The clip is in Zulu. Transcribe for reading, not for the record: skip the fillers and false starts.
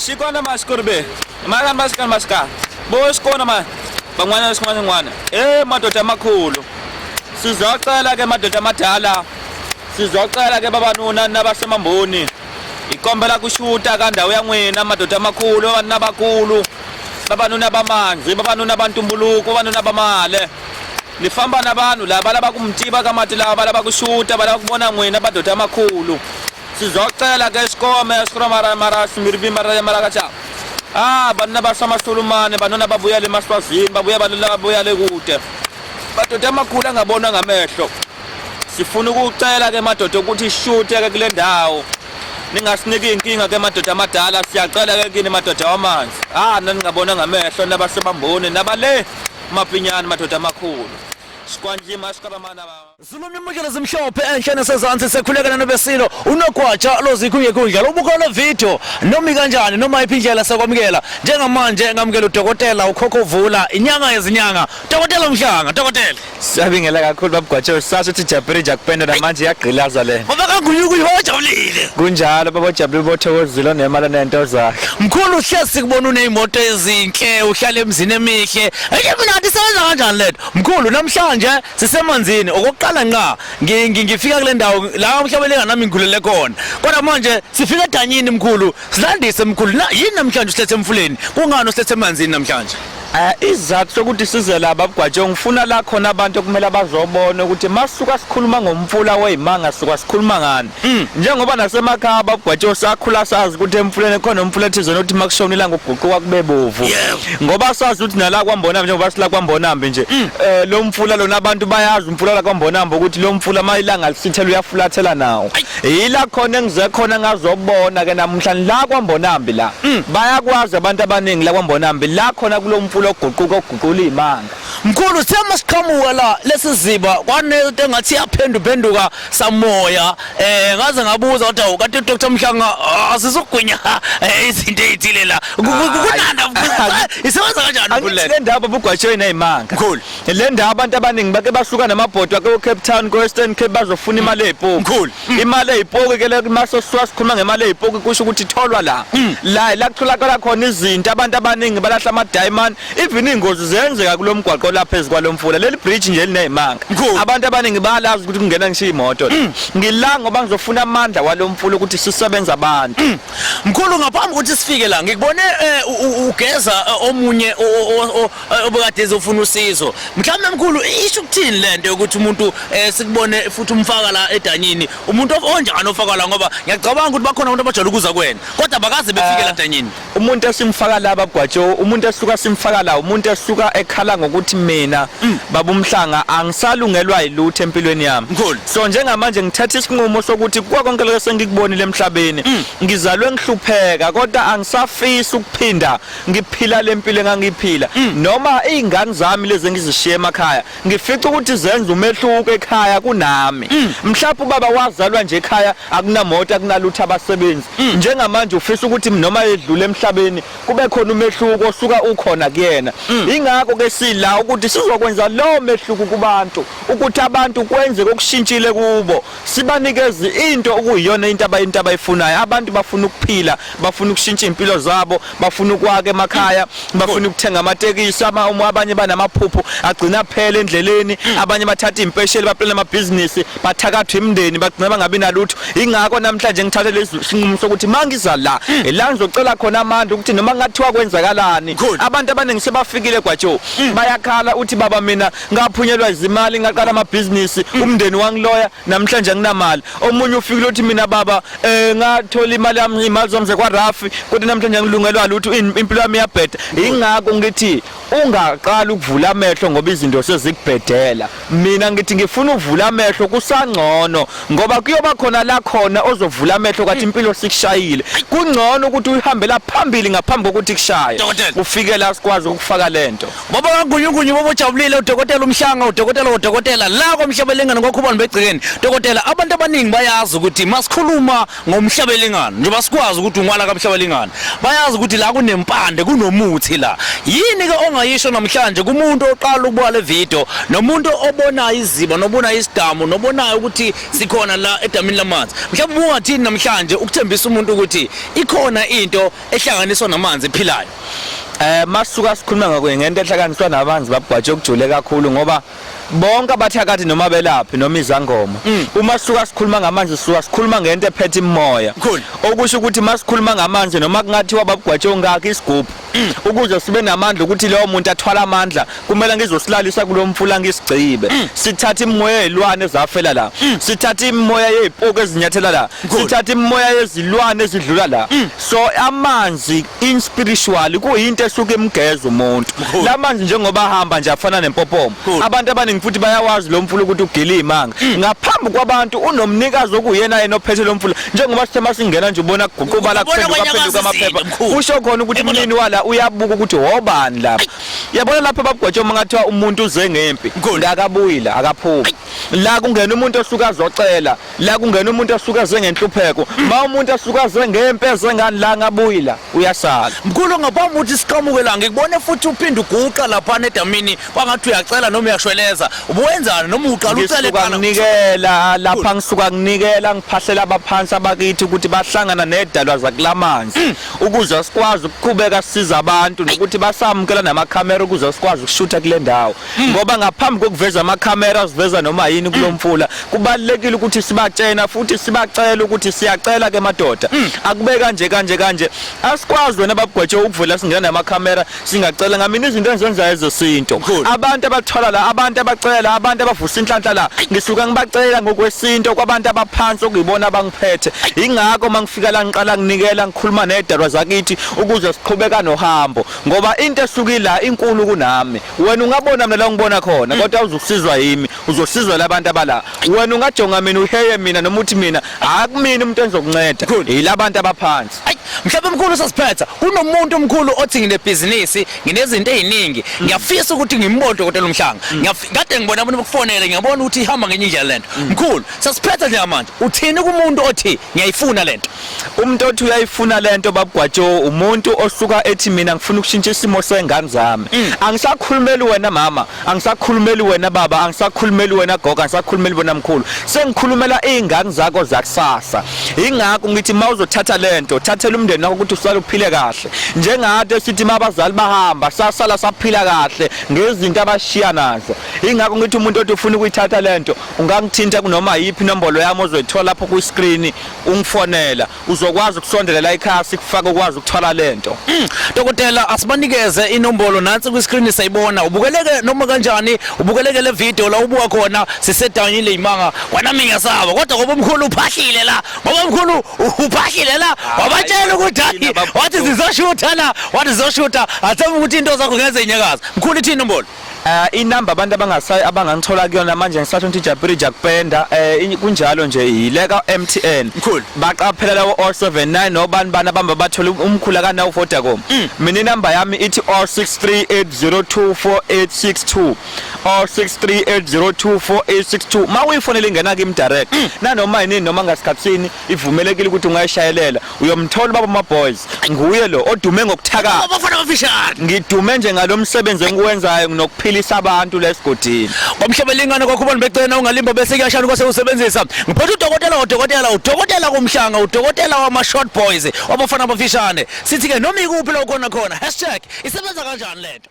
Sikona maskurbe. Makan maska. Bos kona ma. Bangwana ngwana. Madoda amakhulu. Sizocela ke madoda amadala. Sizocela ke babanuna nabasemamboni. Ikombela kushuta kandawo yanwena madoda amakhulu, abantu abakhulu. Babanuna bamanzi, babanuna bantumbuluko, babanuna bamale. Lifamba nabantu laba labakumtiba kamati laba kushuta balakubona nwena madoda amakhulu. Sizocela ke isikome mara simirbi mara kacha. Bantu basamasulumane, bantu babuya le Maswazini, babuya le kude. Madoda amakhulu angabona ngamehlo. Sifuna ukucela ke madoda ukuthi shute ke kule ndawo. Ningasiniki inkinga ke madoda amadala, siyacela ke kini madoda wamanzi. Ningabona ngamehlo nabasebamboni nabale mapinyani madoda amakhulu. Sikwanjima sikabamana baba. Zulumnyamukela zimhlophe enhlane sezantsi sekhulekana nobesilo unogwaja lozikhungekundla ubukhona video noma kanjani noma iphi indlela sekwamukela njengamanje ngamukela udokotela ukhokhovula inyanga yezinyanga dokotela Mhlanga dokotela siyabingela kakhulu babugwatshe sasuthi Jabirija kupenda namanje yagqilaza le baba kangunyukuyi wajabulile kunjalo baba Jabirija bothokozile nemali nento zakhe mkhulu uhlezi sikubona uneimoto ezinhle uhlala emzini emihle ake mina ngathi sebenza kanjani letho mkhulu namhlanje sisemanzini okokuqala nqa ngifika kule ndawo la Mhlabelanga nami ngigulele khona kodwa manje sifika eDanyini mkhulu silandise mkhulu yini namhlanje silethe emfuleni kungani silethe emanzini namhlanje izathu sokuthi size la babugwatshe ngifuna la khona abantu okumele bazobona ukuthi masuka sikhuluma ngomfula weyimanga suka sikhuluma ngani njengoba nasemakhaya babugwatshe sakhula sazi ukuthi emfuleni khona umfula ethizona ukuthi makushonela ngoguquka kube bovu ngoba sazi ukuthi nala kwambonambe njengoba sila kwambonambe nje lo mfula lona abantu bayazi umfula la kwambonambe ukuthi lo mfula mayilanga lisithela uyafulathela nawo yila khona engize khona ngazobona ke namhlanje la kwambonambe la bayakwazi abantu abaningi la kwambonambe la khona kulo oguqula imanga mkhulu sema siqhamuka la lesiziba kwanento engathi yaphenduka samoya ngaze ngabuza ukuthi awukade Dr Mhlanga asizogwinya izinto ezithile la kunanda isebenza kanjani le ndaba bugwatshe nezimanga mkhulu le ndaba abantu abaningi bake basuka namabhodo ake eCape Town Western Cape bazofuna imali ezipoki mkhulu imali ezipoki ke le maso sikhuluma ngemali ezipoki kusho ukuthi itholwa la kutholakala khona izinto abantu abaningi balahla ama diamond even ingozi zenzeka kulomgwaqo lapha ezikwalo mfula leli bridge nje linezimanga abantu abaningi balazi ukuthi kungena ngisho imoto ngila ngoba ngizofuna amandla walomfula ukuthi sisebenza abantu mkhulu ngaphambi ukuthi sifike la ngikubone ugeza omunye obekade ezofuna usizo mhlawumbe mkhulu isho ukuthini lento ukuthi umuntu sikubone futhi umfaka la eDanyini umuntu onjani ofaka la ngoba ngiyacabanga ukuthi bakhona abantu abajwayele ukuza kwena kodwa bakaze befike la eDanyini umuntu esimfaka la babugwatsho umuntu esuka simfaka la umuntu esuka ekhala ngokuthi mina baba Mhlanga angisalungelwa yilutho empilweni yami so njengamanje ngithatha isinqumo sokuthi konke lokho sengikubonile emhlabeni ngizalwe ngihlupheka kodwa angisafisi ukuphinda ngiphila lempilo engangiphila noma izingane zami lezi engizishiye emakhaya ngifica ukuthi zenza umehluko ekhaya kunami mhlawumbe ubaba wazalwa nje ekhaya akunamoto akunalutho abasebenzi njengamanje ufisa ukuthi noma edlule emhlabeni kube khona umehluko osuka ukhona kuyena ingakho ke sila ukuthi sizokwenza lo mehluko kubantu ukuthi abantu kwenze okushintshile kubo sibanikeze into okuyiyona into abayifunayo abantu bafuna ukuphila bafuna ukushintsha impilo zabo bafuna ukwaka emakhaya bafuna ukuthenga amatekisi abanye banamaphupho agcina phela endleleni abanye bathatha impesheli baphela amabhizinisi bathakathwe imndeni bagcina bangabi nalutho ingakho namhlanje ngithathe lezi sinqumo sokuthi mangiza la ngizocela khona amandla ukuthi noma ngathiwa kwenzakalani abantu abaningi sebafikile gwatsho bayakhala uthi baba mina ngaphunyelwa izimali ngaqala amabhizinisi umndeni wangiloya namhlanje nginamali omunye ufikile uthi mina baba ngathola imali zami zekwaRafi kodwa namhlanje ngilungelwa lutho impilo yami iyabheda ingakho ngithi ungaqala ukuvula amehlo ngoba izinto sezikubhedela mina ngithi ngifuna ukuvula amehlo kusangcono ngoba kuyoba khona la khona ozovula amehlo kathi impilo sikushayile kungcono ukuthi uyihambela phambili ngaphambi kokuthi kushaya ufike la sikwazi ukufaka lento baba kangunyungunyu baba ujabulile udokotela Mhlanga udokotela la kwaMhlabelengane ngokhubani begcikeni dokotela abantu abaningi bayazi ukuthi masikhuluma ngomhlabelengane njengoba sikwazi ukuthi ungwala kaMhlabelengane bayazi ukuthi la kunempande kunomuthi la yini ke ongayisho namhlanje kumuntu oqala ukubuka le video nomuntu obonayo iziba nobonayo isidamu nobonayo ukuthi sikhona la edamini lamanzi mhlawumbe ungathini namhlanje ukuthembisa umuntu ukuthi ikhona into ehlanganiswa namanzi ephilayo? Masuka sikhuluma ngento ehlanganiswa namanzi babugwatshe ukujule kakhulu ngoba bonke abathakathi noma belaphi noma izangoma uma sisuka sikhuluma ngamanzi sikhuluma ngento ephethe imoya okusho ukuthi masikhuluma ngamanzi noma kungathiwa babugwatshe ongaka isigubhu ukuze sibe namandla ukuthi leyo muntu athwala amandla kumele ngizosilalisa kulo mfula ngisigcibe sithatha imoya yezilwane ezafela la sithatha imoya yezipuko ezinyathela la sithatha imoya yezilwane ezidlula la so amanzi in spiritual kuyinto esuka emgeza umuntu lamanzi njengoba ahamba nje afana nempopomo abantu abaningi futhi bayawazi lo mfula ukuthi ugila imanga ngaphambi kwabantu unomnikazi okuyena yena ophethe lo mfula njengoba sithema singena nje ubona kuquba la kuphenduka amaphepha usho khona ukuthi umnini wala uyabuka ukuthi hobani lapha yabona lapha babugwatshe uma ngathiwa umuntu uze ngempi ngakabuyila akaphuma la kungena umuntu osuka azocela la kungena umuntu osuka ze ngenhlupheko ma umuntu osuka ze ngempi ezengani la ngabuyila uyasala mkhulu ngaphambi ukuthi siqhamuke la ngikubone futhi uphinda uguqa lapha nedamini kwangathi uyacela noma uyashweleza ubuwenzana noma uqala ucele kana nginikela lapha ngisuka kunikela ngiphahlela abaphansi abakithi ukuthi bahlangana nedalwa zakulamanzi ukuze sikwazi ukuqhubeka siza abantu nokuthi basamukela namakhamera ukuze sikwazi ukushutha kule ndawo ngoba ngaphambi kokuveza amakhamera siveza noma yini kulomfula kubalekile ukuthi sibatshena futhi sibacela ukuthi siyacela ke madoda akube kanje asikwazi wena babugwatshe ukuvula singena namakhamera singacela ngamini izinto enzenzayo ezesinto abantu abathwala la abantu abacela abantu abavusa inhlanhla la ngisuka ngibacela ngokwesinto kwabantu abaphansi okuyibona abangiphethe ingakho mangifika la ngiqala nginikela ngikhuluma nedalwa zakithi ukuze siqhubeka nohambo ngoba into esukila inkulu kunami wena ungabona mina la ngibona khona kodwa uzokusizwa yimi uzosizwa labantu abala wena ungajonga mina uheye mina noma uthi mina akumina umuntu enzokunceda yilabantu abaphansi mhlawumbe mkhulu sasiphetha kunomuntu omkhulu othi nginebhizinisi nginezinto eziningi ngiyafisa ukuthi ngimbone dokotela Mhlanga kade ngibona abantu bokufonela ngiyabona ukuthi ihamba ngenye indlela lento mkhulu sasiphetha nje manje uthini kumuntu othi ngiyayifuna lento umuntu othi uyayifuna lento babugwatshe umuntu osuka ethi mina ngifuna ukushintsha isimo sengane zami angisakhulumeli wena mama angisakhulumeli wena baba angisakhulumeli wena gogo angisakhulumeli wena mkhulu sengikhulumela izingane zakho zakusasa ingakho ngithi mawuzothatha lento thathela umndeni wakho ukuthi usale uphile kahle njengade sithi mabazali bahamba sasala saphila kahle ngezinto abashiya nazo ingakho ngithi umuntu othi ufuna ukuyithatha lento ungangithinta kunoma yipi inombolo yami ozoyithola lapho ku screen ungifonela uzokwazi ukusondela la ekhaya sikufaka ukwazi ukuthwala lento dokotela asibanikeze inombolo nansi ku screen sayibona ubukeleke noma kanjani ubukeleke le video la ubuka khona sisedanyile imanga wena ngiyasaba kodwa ngoba umkhulu uphahlile la ngoba umkhulu uphahlile la wabatshela ukuthi wathi sizoshutha la wathi sizoshutha athemba ukuthi into zakho ngeze inyakaza mkhulu ithi inombolo inamba abantu abangangithola kuyona manje ngisathi ukuthi Jabirija kupenda kunjalo nje yileka MTN baqaphela lawo 079 nobani bana bamba bathola umkhulu kana uVodacom mina inamba yami ithi 0638024862 0638024862 mawuyifonela ingena kimi direct nanoma yini noma ngasikhatsini ivumelekile ukuthi ungayishayelela uyomthola baba ma boys nguye lo odume ngokuthakala abafana abafishane ngidume nje ngaloMsebenzi engiwenzayo nginokuphilisa abantu lesigodini Bomhlabelingane kwakhona becena ungalimba bese kuyashana kwase usebenzisa ngiphethe udokotela kuMhlanga udokotela wama short boys wabafana abafishane sithi ke noma ikuphi lo khona #isebenza kanjani lento